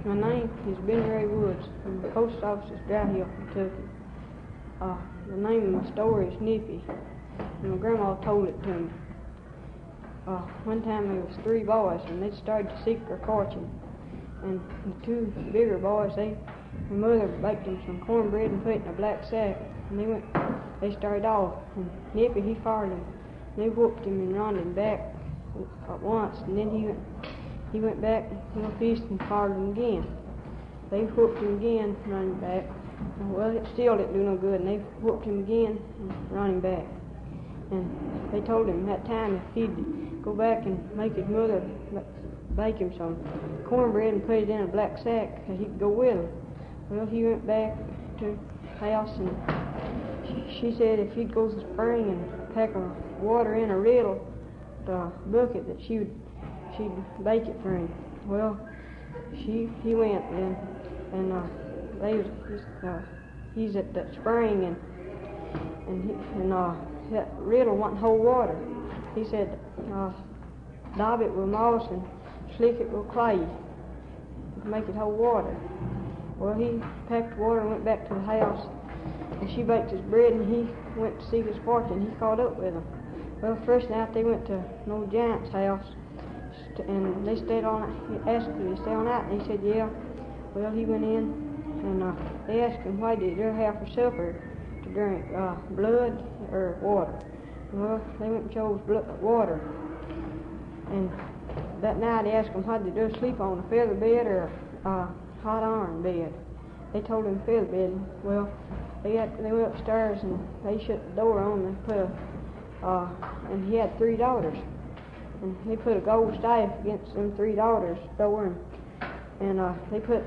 My name is Berea Woods. I'm the post office at Dry Hill, Kentucky. The name of my story is Nippy, and my grandma told it to me. One time there was 3 boys, and they started to seek their fortune. And the 2 bigger boys, my mother baked them some cornbread and put it in a black sack. And they started off, and Nippy, he followed them. They whooped him and run him back at once, and then he went back northeast and followed them again. They whooped him again, running back. Well, it still didn't do no good, and they whooped him again and run him back. And they told him that time if he'd go back and make his mother bake him some cornbread and put it in a black sack, that he'd go with them. Well, he went back to the house, and she said if he'd go to the spring and pack water in a riddle, the bucket, that she'd bake it for him. Well, he went then, and he's at that spring, and that riddle wasn't hold water. He said, daub it with moss and slick it with clay to make it hold water. Well, he packed water and went back to the house, and she baked his bread, and he went to seek his fortune. He caught up with them. Well, first night they went to an old giant's house, and they stayed all night. He asked him, "Did he stay all night?" And he said, "Yeah." Well, he went in, and they asked him, "Why did they have for supper to drink, blood or water?" Well, they went and chose water. And that night they asked him, "How did they sleep on, a feather bed or a hot iron bed?" They told him feather bed. Well, they went upstairs and they shut the door on. They put and he had 3 daughters, and they put a gold staff against them 3 daughters' door, and they put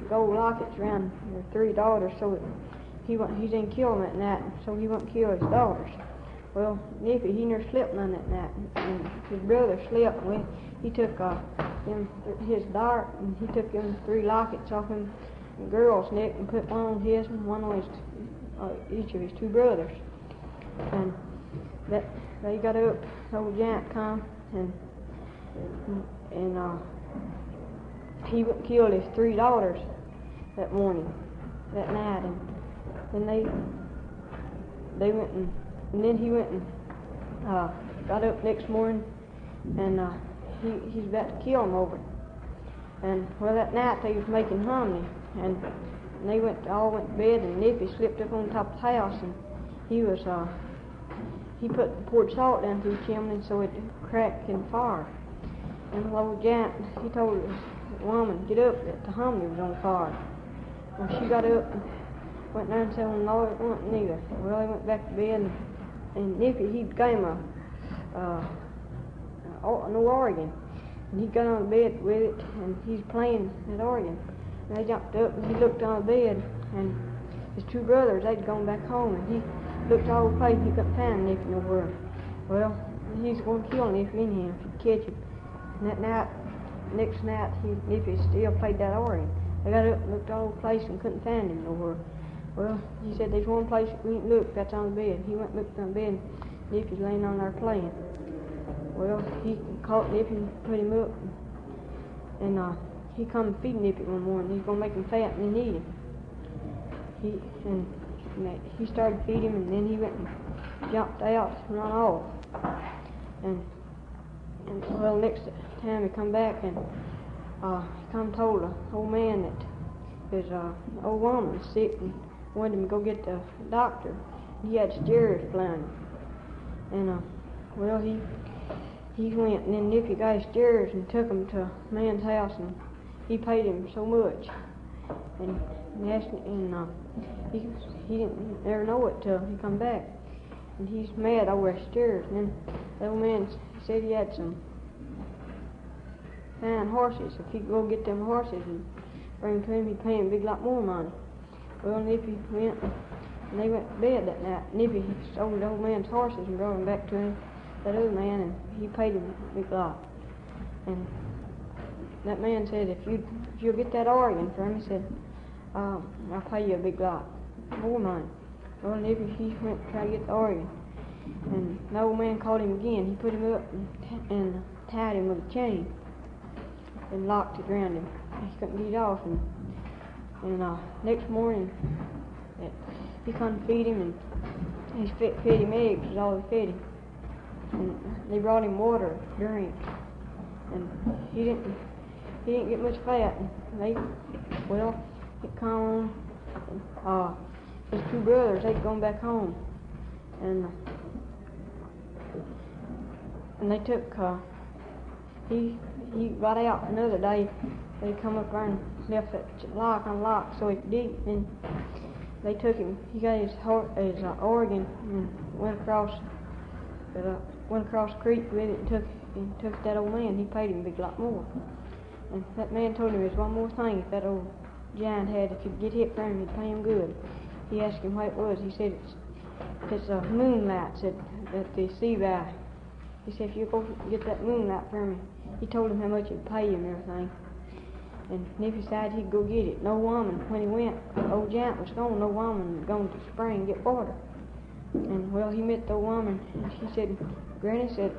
gold lockets around their 3 daughters so that he didn't kill them that night, so he wouldn't kill his daughters. Well, Nippy, he never slept none that night, and his brother slept. Well, he took his dart, and he took them 3 lockets off him, the girl's neck, and put one on his and one on each of his 2 brothers. And that they got up, the old giant come, and he killed his 3 daughters that morning, that night, and then they went and then he went and got up next morning, and he's about to kill them over it. And well, that night they was making hominy, and they all went to bed, and Nippy slipped up on top of the house, and he poured salt down through the chimney so it cracked in fire. And the old giant, he told the woman, "Get up, that the hominy was on fire." Well, she got up and went there and said, "Well, no, it wasn't neither." Well, they went back to bed, and Nippy, he came an organ, and he got on the bed with it, and he's playing that organ. And they jumped up, and he looked on the bed, and his 2 brothers, they'd gone back home, and he looked all over the place, and he couldn't find Nippy nowhere. Well, he's going to kill Nippy anyhow if he'd catch him. And that night, next night, Nippy still played that organ. They got up and looked all over the place and couldn't find him nowhere. Well, he said, "There's one place we ain't looked, that's on the bed." He went and looked on the bed, and Nippy's laying on there playing. Well, he caught Nippy and put him up, and he come and feed Nippy one morning. He's going to make him fat and then eat him. He started feeding him, and then he went and jumped out and run off. And well, next time he come back, and he come and told the old man that his old woman was sick and wanted him to go get the doctor. He had stairs flying. And well, he went, and then Nippy got his stairs and took him to a man's house, and he paid him so much. And he didn't ever know it till he come back. And he's mad over his stairs. And then the old man said he had some fine horses. If he'd go get them horses and bring them to him, he'd pay him a big lot more money. Well, Nippy went, and they went to bed that night. Nippy stole the old man's horses and brought them back to him, that other man, and he paid him a big lot. And that man said, if you'll get that organ for him, he said, I'll pay you a big lot, more money. Well, Nippy, he went to try to get the organ, and the old man caught him again. He put him up and tied him with a chain. and locked it around him. He couldn't get it off, and next morning he couldn't feed him, and he fed him eggs, was all he fed him. And they brought him water to drink, and he didn't get much fat. And it come on, his two brothers, they'd gone back home, and they took he got out another day. They come up there and left that lock unlocked so he could eat, and they took him. He got his organ and went across the creek with it and took it to that old man. He paid him a big lot more. And that man told him there's one more thing if that old giant had, if he'd get hit for him, he'd pay him good. He asked him what it was. He said it's a moonlight that they see by. He said if you go get that moonlight for me. He told him how much it'd pay him and everything. And Nippy decided he'd go get it. No woman, when he went, the old giant was gone. No woman was going to the spring and get water. And he met the woman, and she said, Granny said,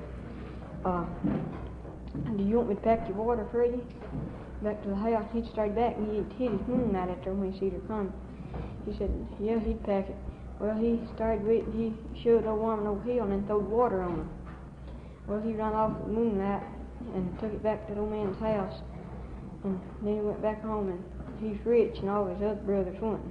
do you want me to pack your water for you? Back to the house. He started back, and he hid his moonlight at her when he seen her come. He said, yeah, he'd pack it. Well, he started with it, he shoved the woman over the hill and then throwed water on her. Well, he ran off with the moonlight and took it back to the old man's house. And then he went back home, and he's rich, and all his other brothers went.